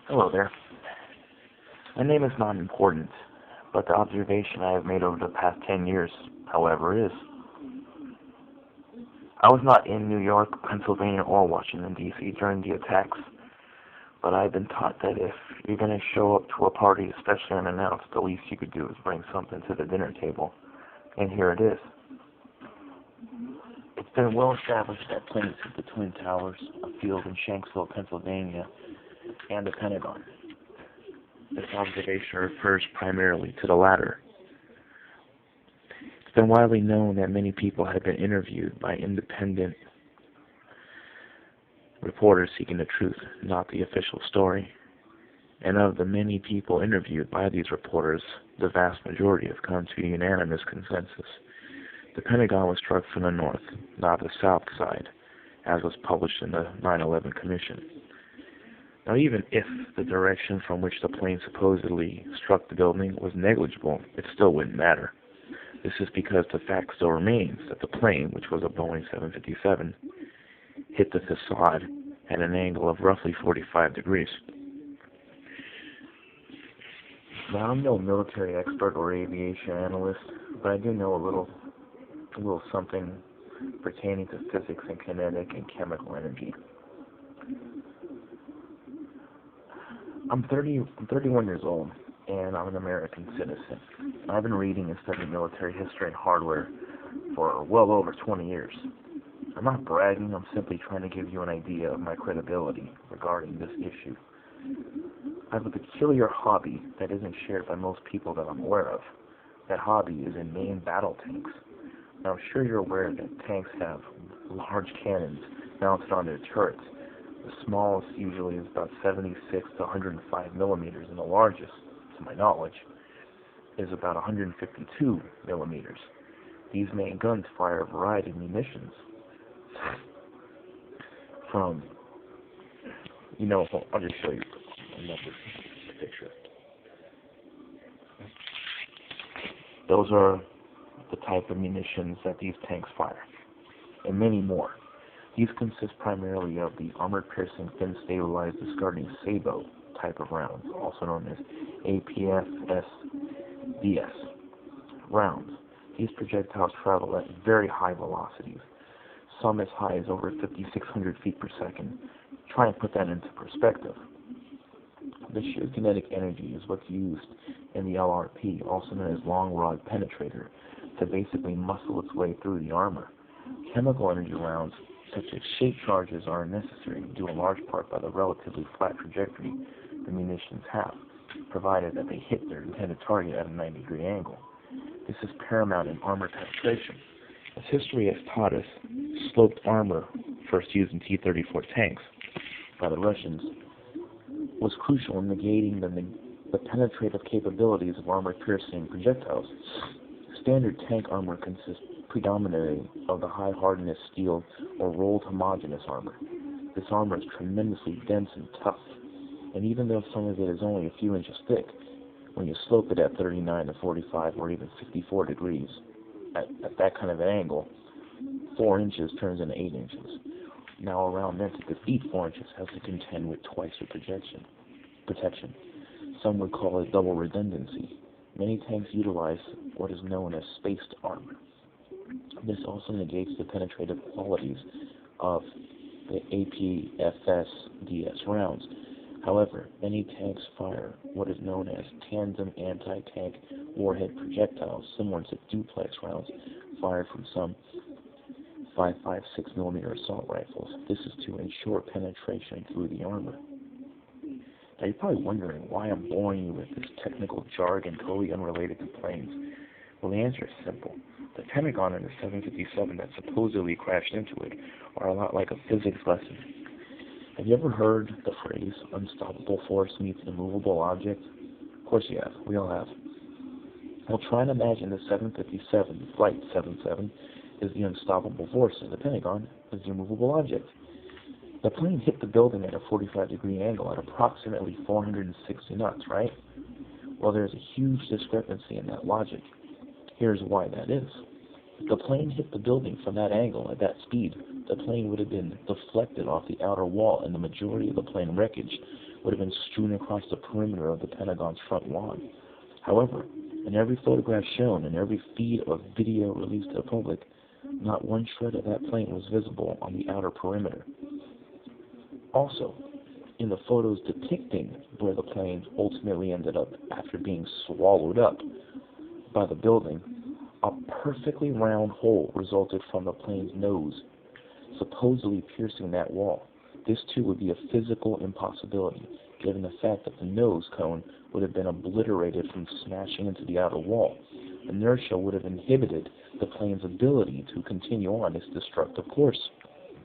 Hello there. My name is not important, but the observation I have made over the past 10 years, however, is. I was not in New York, Pennsylvania, or Washington, D.C. during the attacks, but I've been taught that if you're going to show up to a party, especially unannounced, the least you could do is bring something to the dinner table. And here it is. It's been well established that planes hit the Twin Towers, a field in Shanksville, Pennsylvania, and the Pentagon. This observation refers primarily to the latter. It's been widely known that many people have been interviewed by independent reporters seeking the truth, not the official story. And of the many people interviewed by these reporters, the vast majority have come to a unanimous consensus. The Pentagon was struck from the north, not the south side, as was published in the 9/11 Commission. Now, even if the direction from which the plane supposedly struck the building was negligible, it still wouldn't matter. This is because the fact still remains that the plane, which was a Boeing 757, hit the facade at an angle of roughly 45 degrees. Now, I'm no military expert or aviation analyst, but I do know a little something pertaining to physics and kinetic and chemical energy. I'm 31 years old, and I'm an American citizen. I've been reading and studying military history and hardware for well over 20 years. I'm not bragging, I'm simply trying to give you an idea of my credibility regarding this issue. I have a peculiar hobby that isn't shared by most people that I'm aware of. That hobby is in main battle tanks. Now, I'm sure you're aware that tanks have large cannons mounted on their turrets. The smallest usually is about 76 to 105 millimeters, and the largest, to my knowledge, is about 152 millimeters. These main guns fire a variety of munitions. I'll just show you another picture. Those are the type of munitions that these tanks fire, and many more. These consist primarily of the armor-piercing, fin-stabilized, discarding sabot type of rounds, also known as APFSDS rounds. These projectiles travel at very high velocities, some as high as over 5,600 feet per second. Try and put that into perspective. The sheer kinetic energy is what's used in the LRP, also known as long rod penetrator, to basically muscle its way through the armor. Chemical energy rounds, such as shape charges, are unnecessary, due in large part by the relatively flat trajectory the munitions have, provided that they hit their intended target at a 90-degree angle. This is paramount in armor penetration. As history has taught us, sloped armor, first used in T-34 tanks by the Russians, was crucial in negating the penetrative capabilities of armor-piercing projectiles. Standard tank armor consists predominantly of the high-hardness steel or rolled homogeneous armor. This armor is tremendously dense and tough, and even though some of it is only a few inches thick, when you slope it at 39 to 45 or even 54 degrees, at that kind of an angle, 4 inches turns into 8 inches. Now a round meant to defeat 4 inches has to contend with twice the protection. Some would call it double redundancy. Many tanks utilize what is known as spaced armor. This also negates the penetrative qualities of the APFSDS rounds. However, many tanks fire what is known as tandem anti-tank warhead projectiles, similar to duplex rounds fired from some 5.56 millimeter assault rifles. This is to ensure penetration through the armor. Now, you're probably wondering why I'm boring you with this technical jargon totally unrelated to planes. Well, the answer is simple. The Pentagon and the 757 that supposedly crashed into it are a lot like a physics lesson. Have you ever heard the phrase, unstoppable force meets immovable object? Of course you have. We all have. Well, try and imagine the 757, Flight 77, is the unstoppable force, and the Pentagon is the immovable object. The plane hit the building at a 45-degree angle at approximately 460 knots, right? Well, there's a huge discrepancy in that logic. Here's why that is. If the plane hit the building from that angle at that speed, the plane would have been deflected off the outer wall, and the majority of the plane wreckage would have been strewn across the perimeter of the Pentagon's front lawn. However, in every photograph shown and every feed of video released to the public, not one shred of that plane was visible on the outer perimeter. Also, in the photos depicting where the plane ultimately ended up after being swallowed up by the building, a perfectly round hole resulted from the plane's nose, supposedly piercing that wall. This too would be a physical impossibility, given the fact that the nose cone would have been obliterated from smashing into the outer wall. Inertia would have inhibited the plane's ability to continue on its destructive course.